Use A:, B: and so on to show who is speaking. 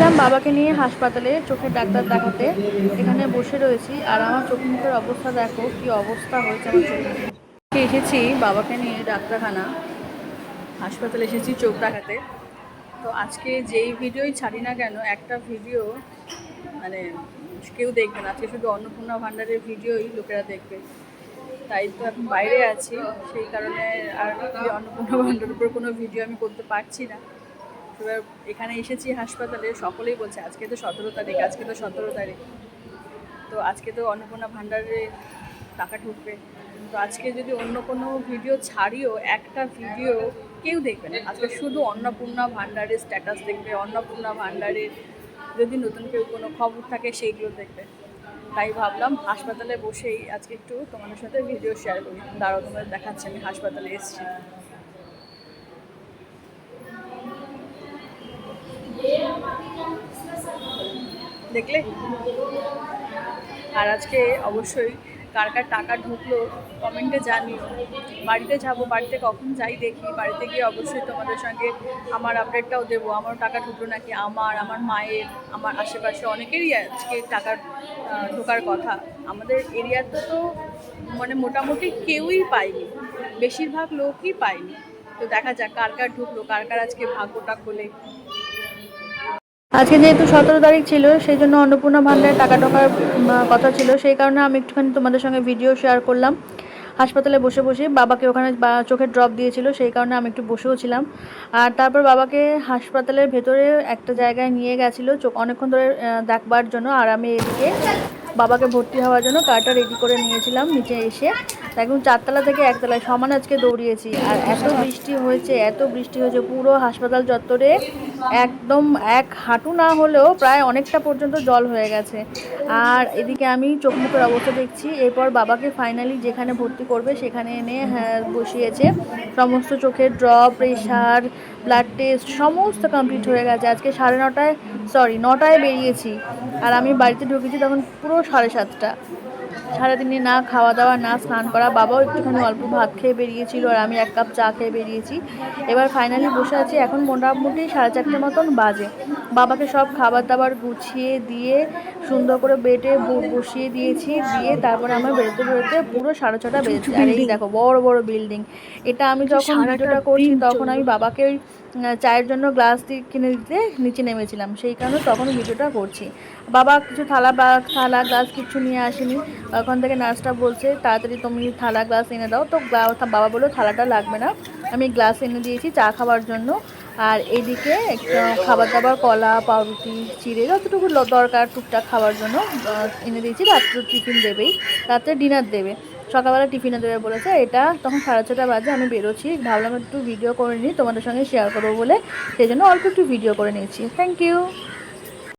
A: গেছিলাম বাবাকে নিয়ে হাসপাতালে চোখের ডাক্তার দেখাতে। এখানে বসে রয়েছি আর আমার চোখ মুখের অবস্থা দেখো কি অবস্থা হয়েছে আমার চোখ মুখের। এসেছি বাবাকে নিয়ে ডাক্তারখানা, হাসপাতালে এসেছি চোখ দেখাতে। তো আজকে যেই ভিডিওই ছাড়ি না কেন একটা ভিডিও মানে কেউ দেখবে না, আজকে শুধু অন্নপূর্ণা ভাণ্ডারের ভিডিওই লোকেরা দেখবে। তাই তো এখন বাইরে আছি, সেই কারণে আর অন্নপূর্ণা ভাণ্ডারের উপর কোনো ভিডিও আমি করতে পারছি না। এবার এখানে এসেছি হাসপাতালে, সকলেই বলছে আজকে তো 17 তারিখ, আজকে তো 17 তারিখ, তো আজকে তো অন্নপূর্ণা ভাণ্ডারে টাকা ঢুকবে। তো আজকে যদি অন্য কোনো ভিডিও ছাড়িও একটা ভিডিও কেউ দেখবে না, আজকে শুধু অন্নপূর্ণা ভাণ্ডারের স্ট্যাটাস দেখবে, অন্নপূর্ণা ভাণ্ডারের যদি নতুন কেউ কোনো খবর থাকে সেইগুলো দেখবে। তাই ভাবলাম হাসপাতালে বসেই আজকে একটু তোমাদের সাথে ভিডিও শেয়ার করি। দাঁড়াও তোমাদের দেখাচ্ছি আমি হাসপাতালে এসেছি। দেখলে? আর আজকে অবশ্যই কার কার টাকা ঢুকলো কমেন্টে জানিও। বাড়িতে যাবো, বাড়িতে কখন যাই দেখি, বাড়িতে গিয়ে অবশ্যই তোমাদের সঙ্গে আমার আপডেটটাও দেবো। আমারও টাকা ঢুকলো নাকি, আমার মায়ের, আমার আশেপাশে অনেকেরই আজকে টাকা ঢোকার কথা। আমাদের এরিয়াতে তো মানে মোটামুটি কেউই পায়নি, বেশিরভাগ লোকই পায়নি। তো দেখা যাক কার কার ঢুকলো, কার কার আজকে ভাগ্যটা খোলে। আজকে যেহেতু 17 তারিখ ছিল, সেই জন্য অন্নপূর্ণা ভাণ্ডারে টাকা ঢোকার কথা ছিল, সেই কারণে আমি একটুখানি তোমাদের সঙ্গে ভিডিও শেয়ার করলাম। হাসপাতালে বসে বসে বাবাকে ওখানে চোখের ড্রপ দিয়েছিল, সেই কারণে আমি একটু বসেও ছিলাম। আর তারপর বাবাকে হাসপাতালের ভেতরে একটা জায়গায় নিয়ে গেছিলো চোখ অনেকক্ষণ ধরে দেখবার জন্য। আর আমি এদিকে বাবাকে ভর্তি হওয়ার জন্য কারটা রেডি করে নিয়েছিলাম। নিচে এসে একদম 4তলা থেকে 1তলায় সমান আজকে দৌড়িয়েছি। আর এত বৃষ্টি হয়েছে, এত বৃষ্টি হয়েছে, পুরো হাসপাতাল চত্বরে একদম এক হাঁটু না হলেও প্রায় অনেকটা পর্যন্ত জল হয়ে গেছে। আর এদিকে আমি চোখ মুখের অবস্থা দেখছি। এরপর বাবাকে ফাইনালি যেখানে ভর্তি করবে সেখানে এনে বসিয়েছে। সমস্ত চোখের ড্রপ, প্রেশার, ব্লাড টেস্ট সমস্ত কমপ্লিট হয়ে গেছে। আজকে 9টায় বেরিয়েছি আর আমি বাড়িতে ঢুকেছি তখন পুরো 7:30। সারাদিনে না খাওয়া দাওয়া, না স্নান করা। বাবাও একটুখানি অল্প ভাত খেয়ে বেরিয়েছিল আর আমি 1 কাপ চা খেয়ে বেরিয়েছি। এবার ফাইনালি বসে আছি, এখন মোটামুটি 4:30 মতন বাজে। বাবাকে সব খাবার দাবার গুছিয়ে দিয়ে সুন্দর করে বেডে বসিয়ে দিয়েছি, দিয়ে তারপরে আমার বেরোতে বেরোতে পুরো 6:30 বেজেছে। আর এই দেখো বড় বড় বিল্ডিং। এটা আমি যখন ভিডিওটা করছি তখন আমি বাবাকে ওই চায়ের জন্য গ্লাস কিনে দিতে নিচে নেমেছিলাম, সেই কারণে তখন ভিডিওটা করছি। বাবা কিছু থালা গ্লাস কিছু নিয়ে আসেনি। ওখান থেকে নার্সটা বলছে তাড়াতাড়ি তুমি থালা গ্লাস এনে দাও। তো বাবা বললো থালাটা লাগবে না, আমি গ্লাস এনে দিয়েছি চা খাওয়ার জন্য। আর এদিকে খাবার দাবার কলা, পাউরুটি, চিড়ে যতটুকু দরকার টুকটাক খাওয়ার জন্য এনে দিয়েছি। রাত্রে টিফিন দেবেই, রাত্রে ডিনার দেবে, সকালবেলা টিফিনে দেবে বলেছে। এটা তখন 6:30 বাজে, আমি বেরোচ্ছি। ভাবলাম একটু ভিডিও করে নিই, তোমাদের সঙ্গে শেয়ার করবো বলে, সেই জন্য অল্প একটু ভিডিও করে নিয়েছি। Thank you.